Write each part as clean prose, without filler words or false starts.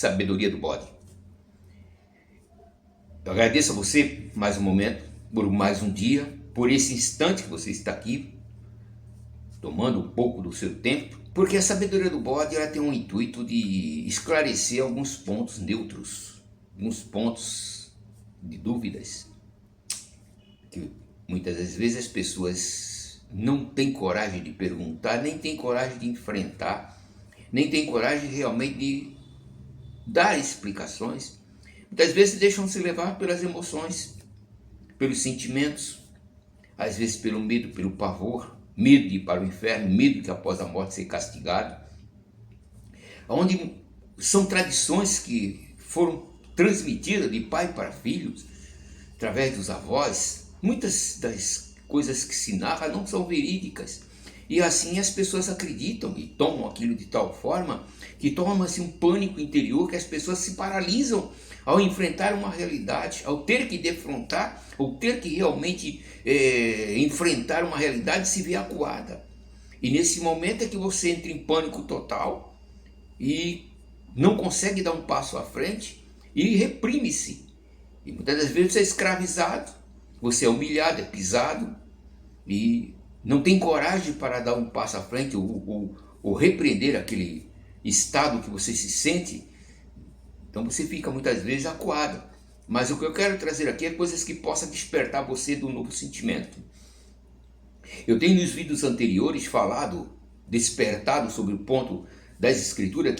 sabedoria do bode. Eu agradeço a você mais um momento, por mais um dia, por esse instante que você está aqui, tomando um pouco do seu tempo, porque a sabedoria do bode ela tem um intuito de esclarecer alguns pontos neutros, alguns pontos de dúvidas, que muitas das vezes as pessoas não têm coragem de perguntar, nem têm coragem de enfrentar, nem têm coragem realmente de dar explicações. Muitas vezes deixam-se levar pelas emoções, pelos sentimentos, às vezes pelo medo, pelo pavor, medo de ir para o inferno, medo de após a morte ser castigado, onde são tradições que foram transmitidas de pai para filhos, através dos avós. Muitas das coisas que se narram não são verídicas, e assim as pessoas acreditam e tomam aquilo de tal forma que toma-se um pânico interior, que as pessoas se paralisam ao enfrentar uma realidade, ao ter que defrontar, ou ter que realmente enfrentar uma realidade, se vê acuada. E nesse momento é que você entra em pânico total e não consegue dar um passo à frente e reprime-se. E muitas das vezes você é escravizado, você é humilhado, é pisado e não tem coragem para dar um passo à frente ou repreender aquele estado que você se sente. Então você fica muitas vezes acuado. Mas o que eu quero trazer aqui é coisas que possam despertar você do novo sentimento. Eu tenho nos vídeos anteriores despertado sobre o ponto das escrituras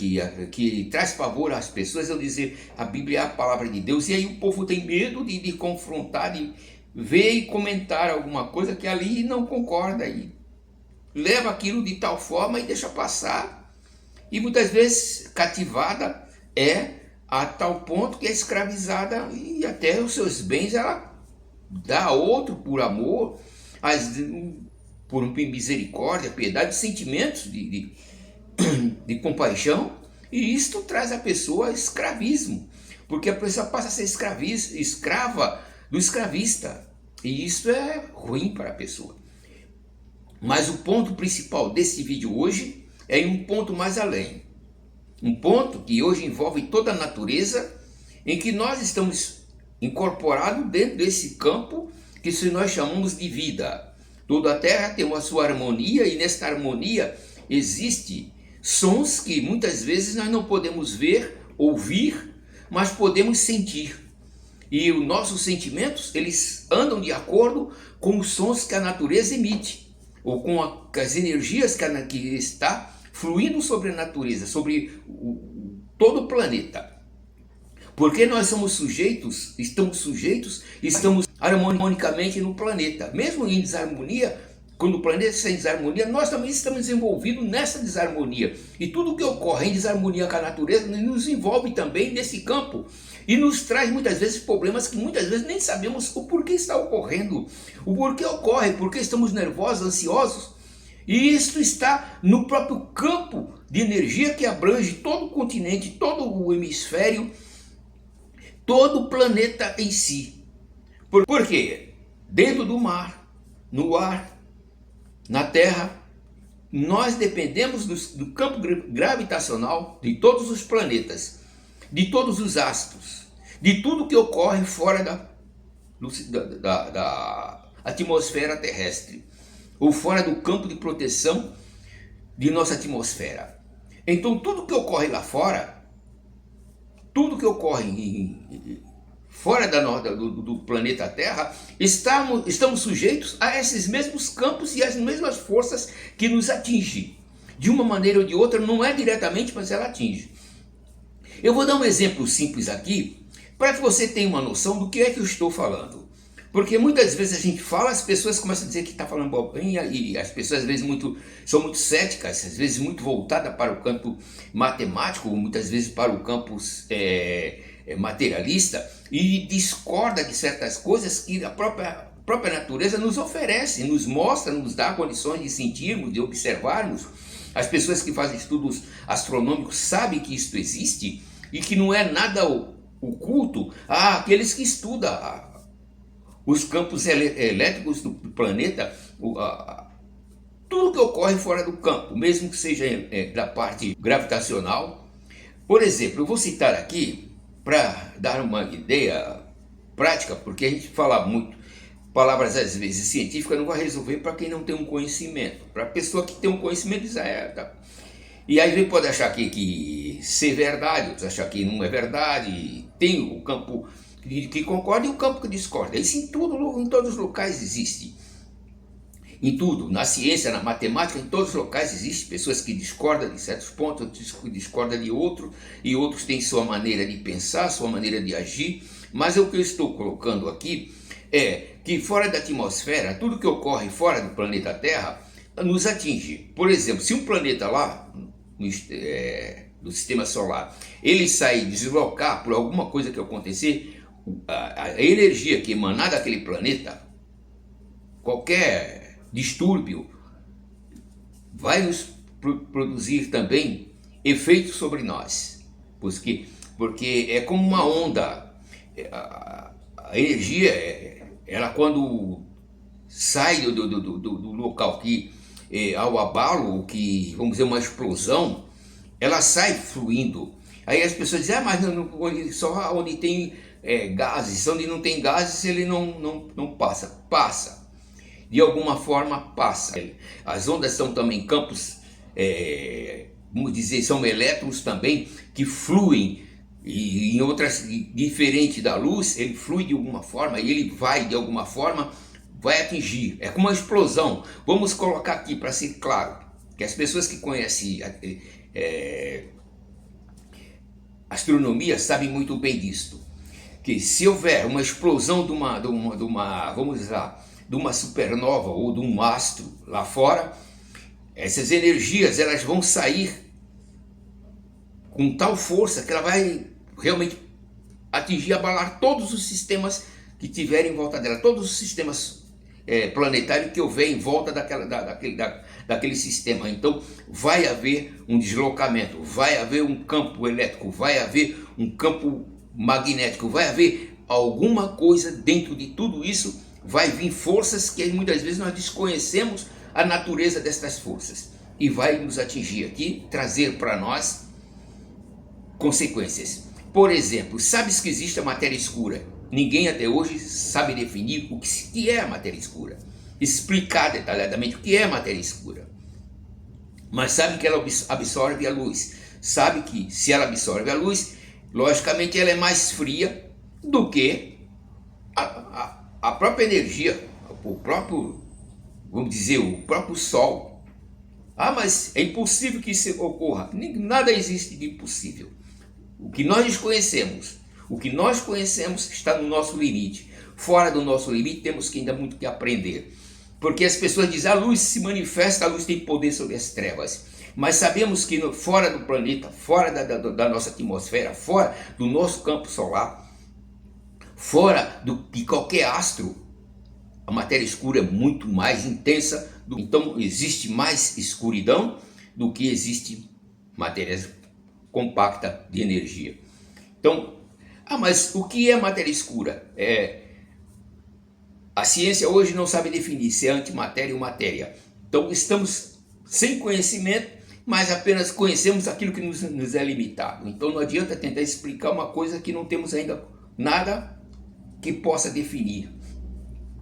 que traz pavor às pessoas ao dizer a Bíblia é a palavra de Deus. E aí o povo tem medo de confrontar, de ver e comentar alguma coisa que ali não concorda. E leva aquilo de tal forma e deixa passar. E muitas vezes cativada a tal ponto que é escravizada e até os seus bens ela dá a outro por amor, por misericórdia, piedade, sentimentos de compaixão, e isto traz a pessoa a escravismo, porque a pessoa passa a ser escrava do escravista, e isso é ruim para a pessoa. Mas o ponto principal desse vídeo hoje é um ponto mais além. Um ponto que hoje envolve toda a natureza, em que nós estamos incorporados dentro desse campo que nós chamamos de vida. Toda a terra tem uma sua harmonia, e nesta harmonia existem sons que muitas vezes nós não podemos ver, ouvir, mas podemos sentir. E os nossos sentimentos, eles andam de acordo com os sons que a natureza emite, ou com as energias que está fluindo sobre a natureza, sobre todo o planeta. Porque nós estamos harmonicamente no planeta. Mesmo em desarmonia, quando o planeta está em desarmonia, nós também estamos envolvidos nessa desarmonia. E tudo que ocorre em desarmonia com a natureza nos envolve também nesse campo. E nos traz muitas vezes problemas que muitas vezes nem sabemos o porquê está ocorrendo. O porquê ocorre, porque estamos nervosos, ansiosos. E isso está no próprio campo de energia que abrange todo o continente, todo o hemisfério, todo o planeta em si. Por quê? Dentro do mar, no ar, na terra, nós dependemos do campo gravitacional de todos os planetas, de todos os astros, de tudo que ocorre fora da atmosfera terrestre, ou fora do campo de proteção de nossa atmosfera. Então tudo que ocorre lá fora, tudo que ocorre fora do planeta Terra, estamos sujeitos a esses mesmos campos e as mesmas forças que nos atingem. De uma maneira ou de outra, não é diretamente, mas ela atinge. Eu vou dar um exemplo simples aqui, para que você tenha uma noção do que é que eu estou falando. Porque muitas vezes a gente fala, as pessoas começam a dizer que está falando bobinha, e as pessoas às vezes são muito céticas, às vezes muito voltadas para o campo matemático, muitas vezes para o campo materialista, e discorda de certas coisas que a própria natureza nos oferece, nos mostra, nos dá condições de sentirmos, de observarmos. As pessoas que fazem estudos astronômicos sabem que isto existe e que não é nada oculto àqueles que estudam os campos elétricos do planeta, tudo que ocorre fora do campo, mesmo que seja da parte gravitacional, Por exemplo, eu vou citar aqui para dar uma ideia prática, porque a gente fala muito palavras às vezes científicas, não vai resolver para quem não tem um conhecimento. Para a pessoa que tem um conhecimento, isso tá. E aí pode achar que ser verdade, outros achar que não é verdade, tem o campo que concorda e o campo que discorda. Isso em todos os locais existe. Em tudo, na ciência, na matemática, em todos os locais existem pessoas que discordam de certos pontos, outros que discordam de outros, e outros têm sua maneira de pensar, sua maneira de agir. Mas o que eu estou colocando aqui é que fora da atmosfera, tudo que ocorre fora do planeta Terra nos atinge. Por exemplo, se um planeta lá do sistema solar, ele sair, deslocar por alguma coisa que acontecer, a energia que emanar daquele planeta, qualquer distúrbio, vai nos produzir também efeitos sobre nós, porque é como uma onda. A energia, ela quando sai do local que ao abalo, que vamos dizer uma explosão, ela sai fluindo. Aí as pessoas dizem, mas só onde tem gases, onde não tem gases ele não passa. Passa. De alguma forma passa. As ondas são também campos, vamos dizer, são elétrons também que fluem, e em outras, diferente da luz, ele flui de alguma forma e ele vai de alguma forma, vai atingir. É como uma explosão. Vamos colocar aqui para ser claro, que as pessoas que conhecem astronomia sabem muito bem disto, que se houver uma explosão de uma vamos lá, de uma supernova ou de um astro lá fora, essas energias elas vão sair com tal força que ela vai realmente atingir, abalar todos os sistemas que tiverem em volta dela, todos os sistemas planetários que houver em volta daquele sistema. Então vai haver um deslocamento, vai haver um campo elétrico, vai haver um campo magnético, vai haver alguma coisa dentro de tudo isso. Vai vir forças que muitas vezes nós desconhecemos a natureza destas forças, e vai nos atingir aqui, trazer para nós consequências. Por exemplo, sabes que existe a matéria escura? Ninguém até hoje sabe definir o que é a matéria escura, explicar detalhadamente o que é a matéria escura. Mas sabe que ela absorve a luz, sabe que se ela absorve a luz, logicamente ela é mais fria do que a própria energia, o próprio, vamos dizer, o próprio Sol. Ah, mas é impossível que isso ocorra. Nada existe de impossível. O que nós conhecemos está no nosso limite. Fora do nosso limite temos que ainda muito que aprender. Porque as pessoas dizem, a luz se manifesta, a luz tem poder sobre as trevas. Mas sabemos que fora do planeta, fora da nossa atmosfera, fora do nosso campo solar, fora de qualquer astro, a matéria escura é muito mais intensa. Então existe mais escuridão do que existe matéria compacta de energia. Então, mas o que é matéria escura? A ciência hoje não sabe definir se é antimatéria ou matéria. Então estamos sem conhecimento, mas apenas conhecemos aquilo que nos é limitado. Então não adianta tentar explicar uma coisa que não temos ainda nada que possa definir.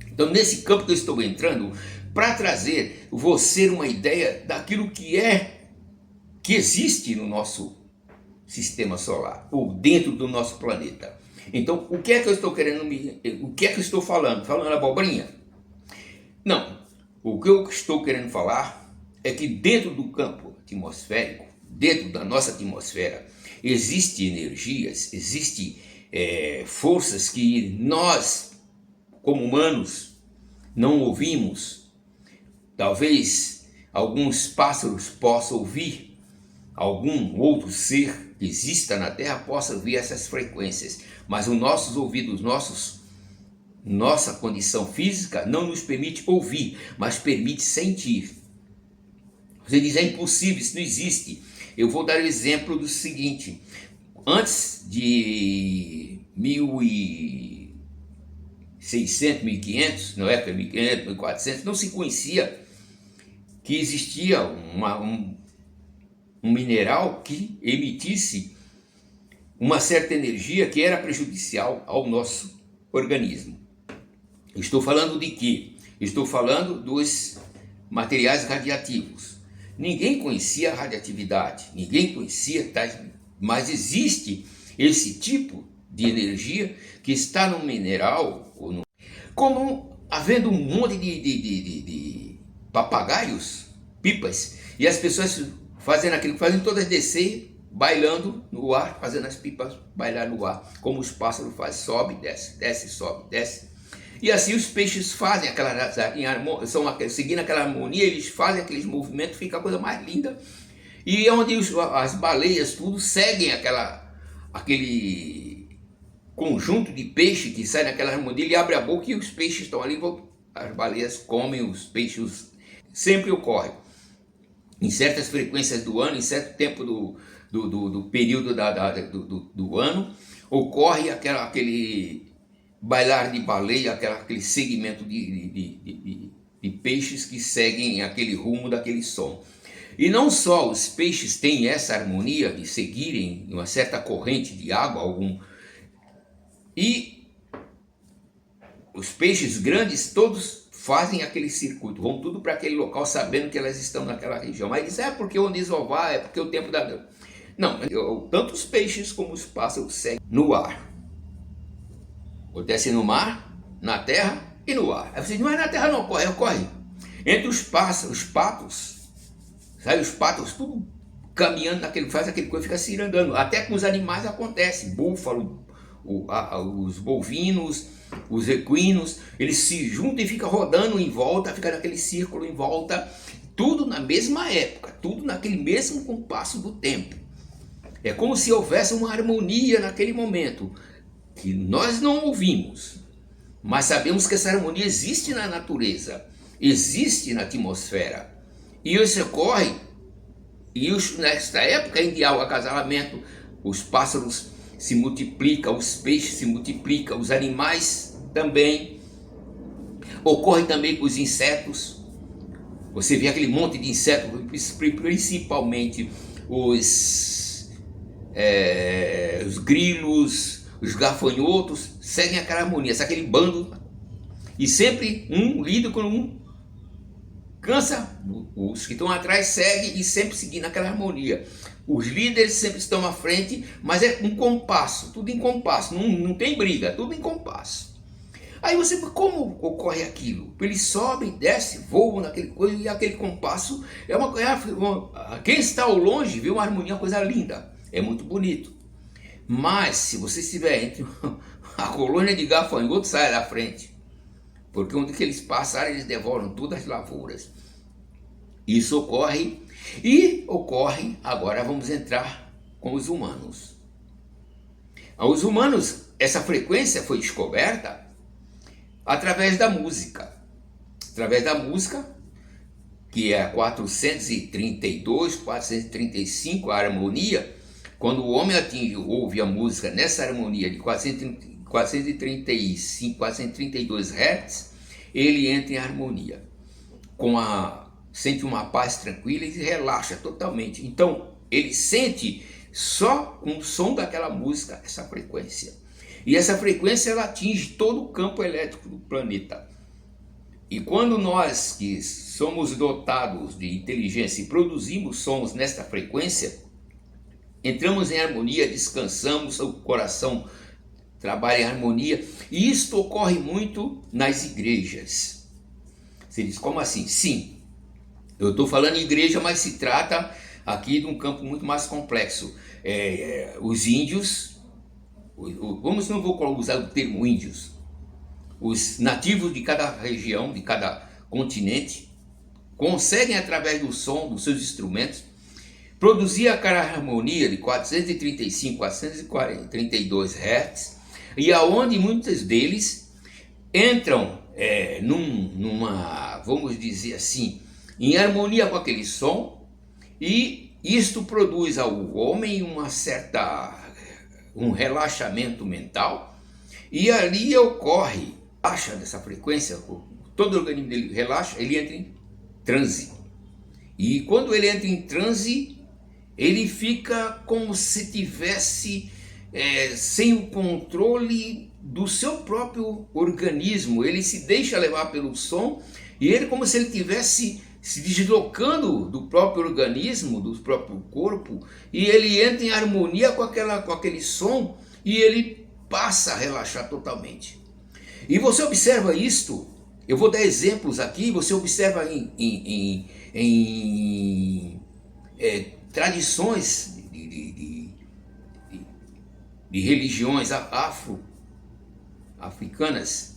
Então nesse campo que eu estou entrando, para trazer você uma ideia daquilo que existe no nosso sistema solar, ou dentro do nosso planeta. Então o que é que eu estou o que é que eu estou falando? Falando abobrinha? Não, o que eu estou querendo falar é que dentro do campo atmosférico, dentro da nossa atmosfera, existem energias, existem forças que nós, como humanos, não ouvimos. Talvez alguns pássaros possam ouvir, algum outro ser que exista na Terra possa ouvir essas frequências, mas os nossos ouvidos, nossa condição física não nos permite ouvir, mas permite sentir. Você diz, é impossível, isso não existe. Eu vou dar o exemplo do seguinte: antes de 1600, 1500, na época 1500, 1400, não se conhecia que existia um mineral que emitisse uma certa energia que era prejudicial ao nosso organismo. Estou falando de quê? Estou falando dos materiais radiativos. Ninguém conhecia a radioatividade, ninguém conhecia tais, mas existe esse tipo de energia que está no mineral, como havendo um monte de papagaios, pipas, e as pessoas fazendo aquilo, fazem todas descer, bailando no ar, fazendo as pipas bailar no ar, como os pássaros fazem, sobe, desce, desce, sobe, desce. E assim os peixes fazem seguindo aquela harmonia, eles fazem aqueles movimentos, fica a coisa mais linda. E é onde as baleias tudo seguem aquele conjunto de peixe que sai naquela harmonia, ele abre a boca e os peixes estão ali, as baleias comem os peixes. Sempre ocorre em certas frequências do ano, em certo tempo do período do ano, ocorre aquele bailar de baleia, aquele segmento de peixes que seguem aquele rumo daquele som. E não só os peixes têm essa harmonia de seguirem uma certa corrente de água, e os peixes grandes todos fazem aquele circuito, vão tudo para aquele local sabendo que elas estão naquela região. Mas isso é porque o desovar, é porque o tempo da... Não, tanto os peixes como os pássaros seguem no ar. Acontece no mar, na terra e no ar. Aí você diz, mas na terra não ocorre, ocorre. Entre os pássaros, os patos, sabe, os patos tudo caminhando faz aquele coisa, fica se andando. Até com os animais acontece, búfalo, os bovinos, os equinos, eles se juntam e ficam rodando em volta, fica naquele círculo em volta, tudo na mesma época, tudo naquele mesmo compasso do tempo. É como se houvesse uma harmonia naquele momento, que nós não ouvimos, mas sabemos que essa harmonia existe na natureza, existe na atmosfera. E isso ocorre, nesta época em que há o acasalamento, os pássaros se multiplicam, os peixes se multiplicam, os animais também. Ocorre também com os insetos. Você vê aquele monte de insetos, principalmente os grilos, os gafanhotos, seguem aquela harmonia, aquele bando, e sempre um líder com um cansa, os que estão atrás seguem e sempre seguindo aquela harmonia. Os líderes sempre estão à frente, mas é um compasso, tudo em compasso, não tem briga, tudo em compasso. Aí você, como ocorre aquilo? Eles sobem, descem, voam naquele coisa, e aquele compasso quem está ao longe vê uma harmonia, uma coisa linda, é muito bonito. Mas se você estiver entre a colônia de gafanhotos, sai da frente, porque onde que eles passarem, eles devoram todas as lavouras. Isso ocorre, e ocorre, agora vamos entrar com os humanos. Os humanos, essa frequência foi descoberta através da música. Através da música, que é 432, 435, a harmonia. Quando o homem ouve a música nessa harmonia de 435, 432 Hz, ele entra em harmonia, sente uma paz tranquila e relaxa totalmente. Então, ele sente só com o som daquela música essa frequência. E essa frequência ela atinge todo o campo elétrico do planeta. E quando nós que somos dotados de inteligência e produzimos sons nesta frequência, entramos em harmonia, descansamos, o coração trabalha em harmonia. E isto ocorre muito nas igrejas. Você diz, como assim? Sim, eu estou falando em igreja, mas se trata aqui de um campo muito mais complexo. Os índios, não vou usar o termo índios, os nativos de cada região, de cada continente, conseguem através do som dos seus instrumentos produzir aquela harmonia de 435, 432 Hz, e aonde muitos deles entram vamos dizer assim, em harmonia com aquele som, e isto produz ao homem um relaxamento mental, e ali ocorre, baixa dessa frequência, todo o organismo dele relaxa, ele entra em transe. E quando ele entra em transe, ele fica como se tivesse sem o controle do seu próprio organismo. Ele se deixa levar pelo som e ele, como se ele tivesse se deslocando do próprio organismo, do próprio corpo, e ele entra em harmonia com aquele som e ele passa a relaxar totalmente. E você observa isto, eu vou dar exemplos aqui, você observa em tradições de religiões africanas,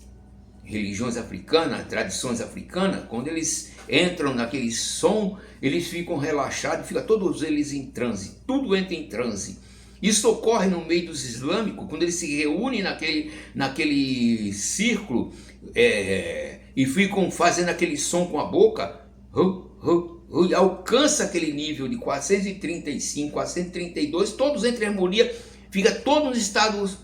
religiões africanas, tradições africanas, quando eles entram naquele som, eles ficam relaxados, ficam todos eles em transe, tudo entra em transe. Isso ocorre no meio dos islâmicos, quando eles se reúnem naquele círculo e ficam fazendo aquele som com a boca, e alcança aquele nível de 435, 432, todos entram em harmonia, fica todos nos estados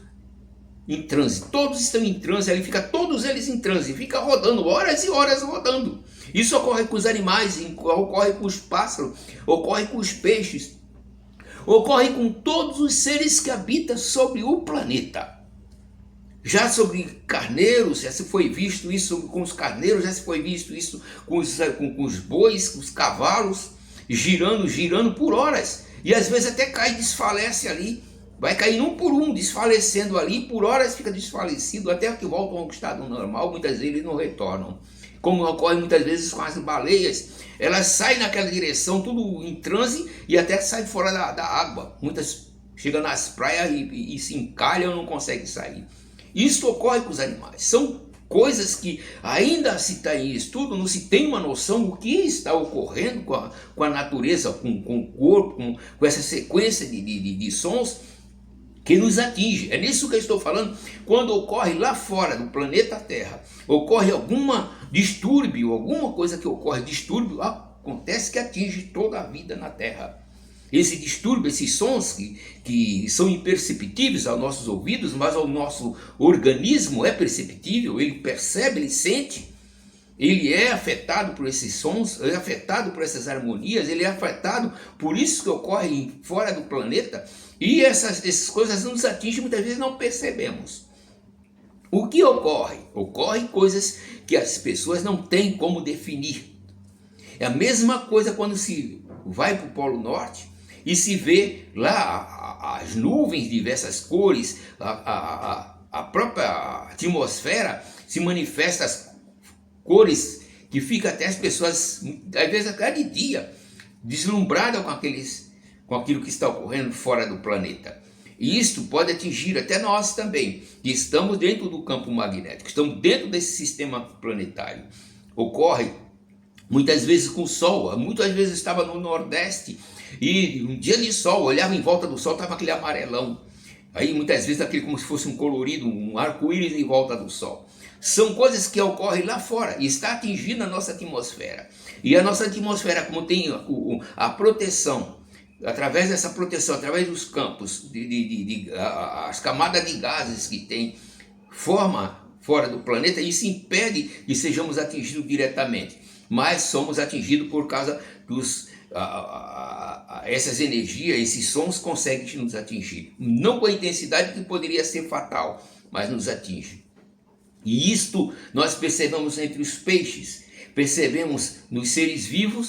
em transe, todos estão em transe, ali fica todos eles em transe, fica rodando horas e horas rodando. Isso ocorre com os animais, ocorre com os pássaros, ocorre com os peixes, ocorre com todos os seres que habitam sobre o planeta. Já sobre carneiros, já se foi visto isso com os carneiros, já se foi visto isso com os bois, com os cavalos, girando por horas, e às vezes até cai, desfalece ali, vai caindo um por um, desfalecendo ali, por horas fica desfalecido, até que voltam ao estado normal, muitas vezes não retornam. Como ocorre muitas vezes com as baleias, elas saem naquela direção, tudo em transe, e até saem fora da água. Muitas chegam nas praias e se encalham e não conseguem sair. Isso ocorre com os animais. São coisas que ainda se está em estudo, não se tem uma noção do que está ocorrendo com a natureza, com o corpo, com essa sequência de sons que nos atinge. É nisso que eu estou falando. Quando ocorre lá fora do planeta Terra, ocorre alguma distúrbio, alguma coisa que ocorre, distúrbio, acontece que atinge toda a vida na Terra. Esse distúrbio, esses sons que são imperceptíveis aos nossos ouvidos, mas ao nosso organismo é perceptível, ele percebe, ele sente, ele é afetado por esses sons, ele é afetado por essas harmonias, ele é afetado por isso que ocorre fora do planeta, e essas coisas nos atingem, muitas vezes não percebemos. O que ocorre? Ocorrem coisas que as pessoas não têm como definir. É a mesma coisa quando se vai para o Polo Norte e se vê lá as nuvens de diversas cores, a própria atmosfera se manifesta as cores que fica até as pessoas, às vezes a cada dia, deslumbradas com aquilo que está ocorrendo fora do planeta. E isto pode atingir até nós também, que estamos dentro do campo magnético, estamos dentro desse sistema planetário. Ocorre muitas vezes com o Sol, muitas vezes estava no Nordeste e um dia de sol, olhava em volta do Sol, estava aquele amarelão. Aí muitas vezes aquele como se fosse um colorido, um arco-íris em volta do Sol. São coisas que ocorrem lá fora e está atingindo a nossa atmosfera. E a nossa atmosfera, como tem a proteção, através dessa proteção, através dos campos, as camadas de gases que tem, forma fora do planeta, isso impede que sejamos atingidos diretamente. Mas somos atingidos por causa essas energias, esses sons conseguem nos atingir. Não com a intensidade que poderia ser fatal, mas nos atinge. E isto nós percebemos entre os peixes, percebemos nos seres vivos